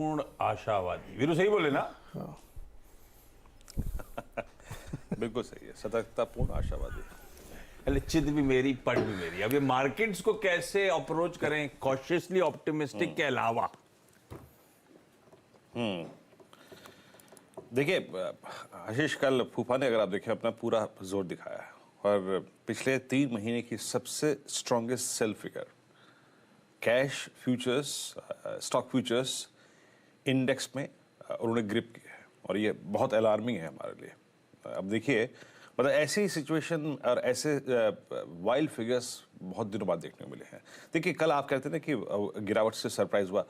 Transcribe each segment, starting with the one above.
पूर्ण आशावादी। वीरू सही बोले ना? हाँ। बिल्कुल सही है, सतर्कता पूर्ण आशावादी। चित भी मेरी पट भी मेरी। अब ये मार्केट्स को कैसे अप्रोच करें कॉशियसली ऑप्टिमिस्टिक के अलावा? देखिए आशीष, कल फूफा ने अगर आप देखें अपना पूरा जोर दिखाया है और पिछले 3 महीने की सबसे strongest sell figure cash futures, stock futures index में उन्होंने ग्रिप किया है और ये बहुत अलार्मिंग है हमारे लिए। अब देखिए, मतलब ऐसी सिचुएशन और ऐसे वाइल्ड फिगर्स बहुत दिनों बाद देखने को मिले हैं। देखिए, कल आप कहते थे कि गिरावट से सरप्राइज हुआ,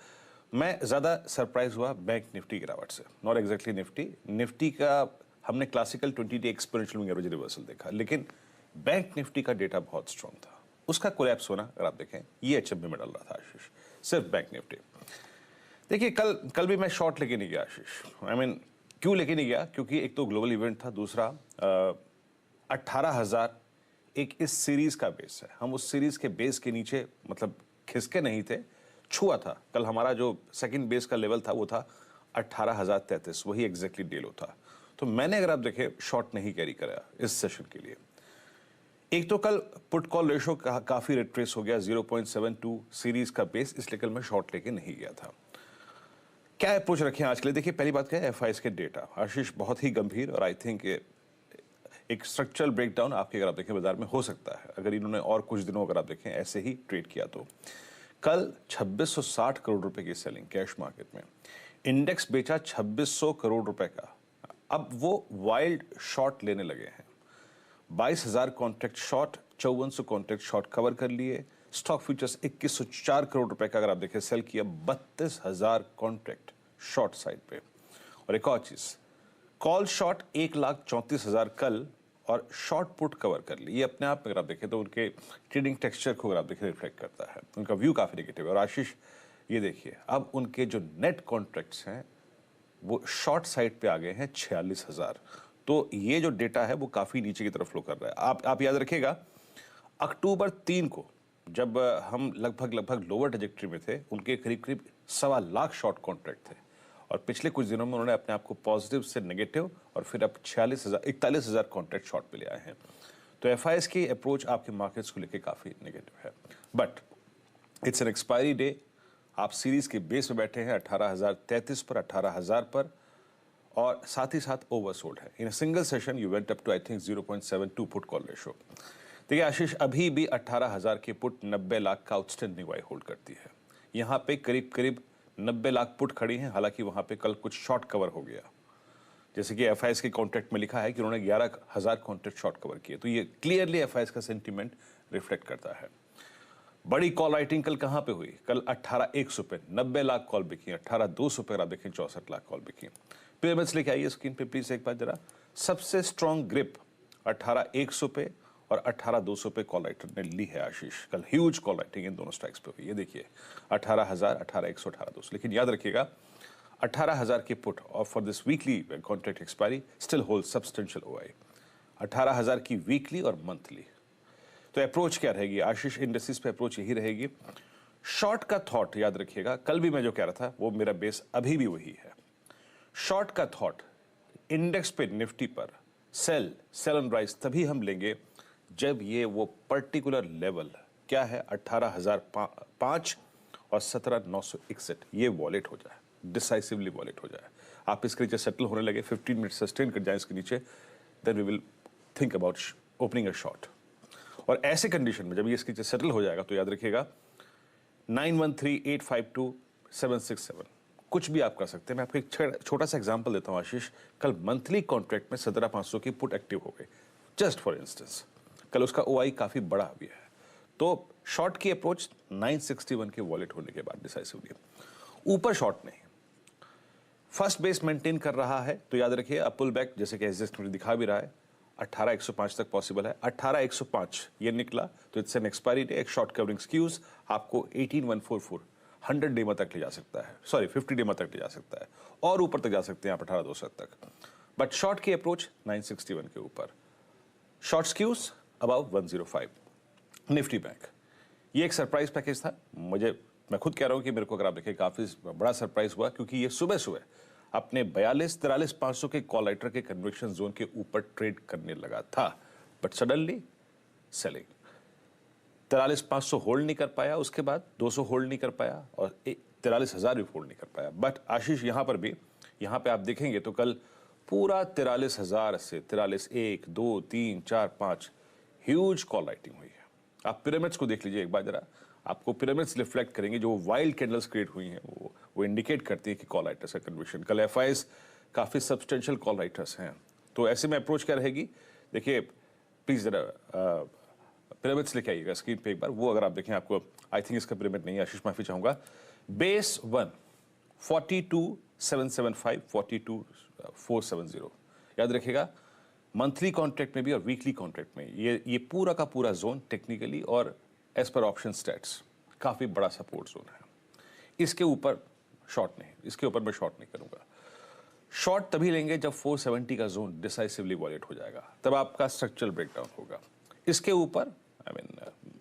मैं ज़्यादा सरप्राइज हुआ बैंक निफ्टी गिरावट से, नॉट एग्जैक्टली निफ्टी का हमने classical 20 day exponential average reversal देखा, लेकिन बैंक निफ्टी का डेटा बहुत स्ट्रॉन्ग था। उसका कोलैप्स होना अगर आप देखें ये अचंभे में डाल रहा था आशीष, सिर्फ बैंक निफ्टी। देखिए, कल भी मैं शॉर्ट लेके नहीं गया आशीष। आई मीन क्यों लेके नहीं गया? क्योंकि एक तो ग्लोबल इवेंट था, दूसरा 18,000 एक इस सीरीज का बेस है। हम उस सीरीज के बेस के नीचे मतलब खिसके नहीं थे, छुआ था। कल हमारा जो सेकंड बेस का लेवल था वो था 18,033, वही एग्जैक्टली डे लो था। तो मैंने अगर आप देखें शॉर्ट नहीं कैरी करा इस सेशन के लिए। एक तो कल पुट कॉल रेशो काफी रिट्रेस हो गया, 0.72 सीरीज का बेस, इसलिए कल मैं शॉर्ट लेके नहीं गया था। क्या अप्रोच रखें आज के लिए? देखिए, पहली बात क्या है, एफआईएस के डेटा आशीष बहुत ही गंभीर और आई थिंक एक स्ट्रक्चरल ब्रेकडाउन आपके अगर आप देखें बाजार में हो सकता है अगर इन्होंने और कुछ दिनों अगर आप देखें ऐसे ही ट्रेड किया तो। कल 2660 करोड़ रुपए की सेलिंग कैश मार्केट में, इंडेक्स बेचा 2600 करोड़ रुपए का। अब वो वाइल्ड शॉर्ट लेने लगे हैं। 22,000 contract short, 5400 contract short cover कर लिए। स्टॉक फ्यूचर्स 2104 करोड़ रुपए का अगर आप देखें सेल किया, 32,000 कॉन्ट्रैक्ट शॉर्ट साइड पे। और एक और चीज, कॉल शॉर्ट 1,34,000 कल और शॉर्ट पुट कवर कर ली। ये अपने आप में अगर आप देखें तो उनके ट्रेडिंग टेक्सचर को अगर आप देखें रिफ्लेक्ट करता है, उनका व्यू काफी नेगेटिव है। और आशीष ये देखिए, अब उनके जो नेट कॉन्ट्रैक्ट्स हैं वो शॉर्ट साइड पे आ गए हैं 46,000। तो ये जो डेटा है वो काफी नीचे की तरफ फ्लो कर रहा है। आप याद रखिएगा, अक्टूबर 3 को जब हम लगभग लोअर ट्रैजेक्टरी में थे, उनके करीब 1.25 लाख शॉर्ट कॉन्ट्रैक्ट थे और पिछले कुछ दिनों में उन्होंने अपने आप को पॉजिटिव से नेगेटिव और फिर अब 41,000 कॉन्ट्रैक्ट शॉर्ट पे ले आए हैं। तो एफआईएस की अप्रोच आपके मार्केट्स को लेकर काफी नेगेटिव है, but it's an expiry day. आप सीरीज के बेस में बैठे हैं 18,033 पर, 18,000 पर, और साथ ही साथ ओवरसोल्ड है। In single session you went up to I think 0.72 put call ratio. देखिए आशीष, अभी भी 18,000 की पुट 90 लाख का आउटस्टैंडिंग वाई होल्ड करती है। यहाँ पे करीब 90 लाख पुट खड़ी हैं, हालांकि वहां पे कल कुछ शॉर्ट कवर हो गया, जैसे कि एफआईएस के कॉन्ट्रैक्ट में लिखा है कि उन्होंने 11,000 कॉन्ट्रैक्ट शॉर्ट कवर किए। तो ये क्लियरली एफआईएस का सेंटीमेंट रिफ्लेक्ट करता है। बड़ी कॉल राइटिंग कल कहां पे हुई? कल 18,100 पे 90 लाख कॉल बिकी, 18,200 पे आप देखें 64 लाख कॉल बिकी। पिरामिड्स लेके आइए स्क्रीन पे प्लीज एक बार जरा। सबसे स्ट्रॉन्ग ग्रिप 18,100 पे और 18,200 पे कॉल राइटर ने ली है आशीष। कल ह्यूज कॉल राइटिंग इन दोनों स्ट्राइक्स पे हुई। ये देखिए 18,000, 18,100, 18,200। लेकिन याद रखिएगा 18,000 की पुट और for this weekly contract expiry still hold substantial OI. 18,000 की वीकली और मंथली। तो अप्रोच क्या रहेगी आशीष? इंडस्ट्रीज पे अप्रोच यही रहेगी। शॉर्ट का थॉट याद रखिएगा, कल भी मैं जो कह रहा था वो मेरा बेस अभी भी वही है। शॉर्ट का थॉट इंडेक्स पे निफ्टी पर सेल ऑन राइज तभी हम लेंगे जब ये वो पर्टिकुलर लेवल क्या है 18,005 और 17,961 ये वॉलेट हो जाए, डिसाइसिवली वॉलेट हो जाए। आप इसके नीचे सेटल होने लगे, 15 मिनट सस्टेन कर जाए इसके नीचे, then we will think about opening a short. और ऐसे कंडीशन में जब ये इसके नीचे सेटल हो जाएगा तो याद रखिएगा 913852 कुछ भी आप कर सकते हैं। मैं आपको एक छोटा सा एग्जांपल देता हूं आशीष। कल मंथली कॉन्ट्रैक्ट में 17,500 की पुट एक्टिव हो गई, जस्ट फॉर इंस्टेंस। कल उसका ओआई काफी बड़ा भी है। तो शॉर्ट की अप्रोच 961 के वॉलेट होने के बाद डिसाइसिवली, ऊपर शॉर्ट नहीं। फर्स्ट बेस मेंटेन कर रहा है तो याद रखिए अप पुल बैक जैसे कि एग्जिस्ट दिखा भी रहा है 18,105 तक पॉसिबल है। 18,105 ये निकला तो इट्स एन एक्सपायरी डे। एक शॉर्ट कवरिंग स्क्यूज आपको 18,144 100 डेमा तक ले जा सकता है, सॉरी 50 डेमा तक ले जा सकता है, और ऊपर तक जा सकते हैं आप 18,200 तक। बट शॉर्ट की अप्रोच 961 के ऊपर, शॉर्ट स्क्यूज अबाउट 105। निफ्टी बैंक ये एक सरप्राइज पैकेज था, मुझे मैं खुद कह रहा हूं कि मेरे को अगर आप देखें काफी बड़ा सरप्राइज हुआ, क्योंकि ये सुबह सुबह अपने 42-43,500 के कॉल राइटर के कन्विक्शन जोन के ऊपर ट्रेड करने लगा था, बट सडनली सेलिंग। 43,500 होल्ड नहीं कर पाया, उसके बाद 200 होल्ड नहीं कर पाया और 43,000 भी होल्ड नहीं कर पाया। बट आशीष यहाँ पर भी, यहाँ पे आप देखेंगे तो कल पूरा 43,000 से 43, 1, 2, 3, 4, 5 ह्यूज कॉल राइटिंग हुई है। आप पिरामिड्स को देख लीजिए एक बार जरा, आपको पिरामिड्स रिफ्लेक्ट करेंगे, जो वाइल्ड कैंडल्स क्रिएट हुई हैं वो इंडिकेट करती है कि कॉल राइटर्स का कन्विक्शन। कल एफआईज काफी सब्सटेंशियल कॉल राइटर्स हैं, तो ऐसे में अप्रोच क्या रहेगी? देखिए प्लीज जरा पिरामिड्स लेके आइएगा स्क्रीन पे एक बार, वो अगर आप देखें आपको, आई थिंक इसका पिरामिड नहीं है, आशीष माफी चाहूंगा। बेस 1 42,775, 42,470, याद रखिएगा। मंथली कॉन्ट्रैक्ट में भी और वीकली कॉन्ट्रैक्ट में ये पूरा का पूरा जोन टेक्निकली और एज पर ऑप्शन स्टैट्स काफी बड़ा सपोर्ट जोन है। इसके ऊपर शॉर्ट नहीं, इसके ऊपर मैं शॉर्ट नहीं करूंगा। शॉर्ट तभी लेंगे जब 470 का जोन डिसाइसिवली वॉलेट हो जाएगा, तब आपका स्ट्रक्चरल ब्रेकडाउन होगा। इसके ऊपर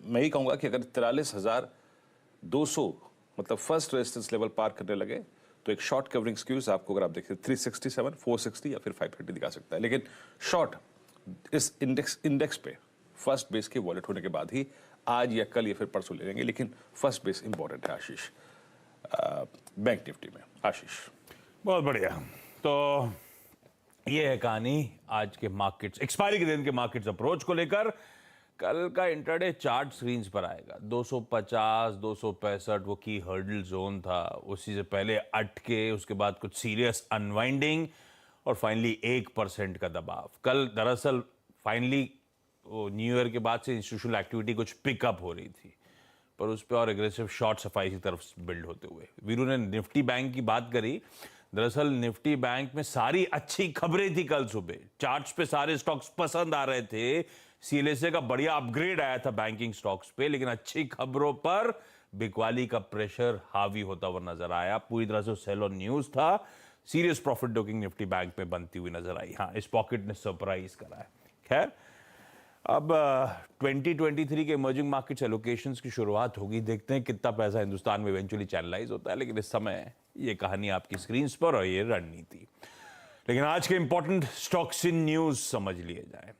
मैं ही कहूंगा कि अगर 43,200 मतलब फर्स्ट रेजिस्टेंस लेवल पार करने लगे तो एक शॉर्ट कवरिंग स्क्यूज आपको, अगर आप देखिए 367, 460 या फिर 530 दिखा सकता है। लेकिन शॉर्ट इस इंडेक्स पे फर्स्ट बेस के वॉलेट होने के बाद ही आज या कल या फिर परसों ले लेंगे, लेकिन फर्स्ट बेस इंपॉर्टेंट है आशीष बैंक निफ्टी में। आशीष बहुत बढ़िया। तो ये है कहानी आज के मार्केट्स, एक्सपायरी के दिन के मार्केट्स अप्रोच को लेकर। कल का इंट्राडे चार्ट स्क्रीन्स पर आएगा। 250, 265 वो की हर्डल जोन था, उसी से पहले अटके, उसके बाद कुछ सीरियस अनवाइंडिंग और फाइनली 1% का दबाव। कल दरअसल फाइनली वो न्यू ईयर के बाद से इंस्टीट्यूशनल एक्टिविटी कुछ पिकअप हो रही थी, पर उस पर और एग्रेसिव शॉर्ट सफाई की तरफ बिल्ड होते हुए वीरू ने निफ्टी बैंक की बात करी। दरअसल निफ्टी बैंक में सारी अच्छी खबरें थी कल सुबह, चार्ट्स पे सारे स्टॉक्स पसंद आ रहे थे, सीएलएसए का बढ़िया अपग्रेड आया था बैंकिंग स्टॉक्स पे, लेकिन अच्छी खबरों पर बिकवाली का प्रेशर हावी होता हुआ नजर आया। पूरी तरह से सेल ऑन न्यूज था। Serious profit booking Nifty bank में बनती हुई नजर आई। हाँ, इस पॉकेट ने सरप्राइज करा है। खैर, अब 2023 के इमर्जिंग मार्केट्स एलोकेशंस की शुरुआत होगी। देखते हैं कितना पैसा हिंदुस्तान में इवेंचुअली चैनलाइज होता है, लेकिन इस समय ये कहानी आपकी स्क्रीन पर और ये रणनीति। लेकिन आज के इंपॉर्टेंट स्टॉक्स इन न्यूज समझ लिए जाए।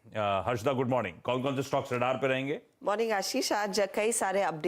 Harshada, good morning. कौन कौन से स्टॉक्स रडार पे रहेंगे? मॉर्निंग आशीष। आज कई सारे अपडेट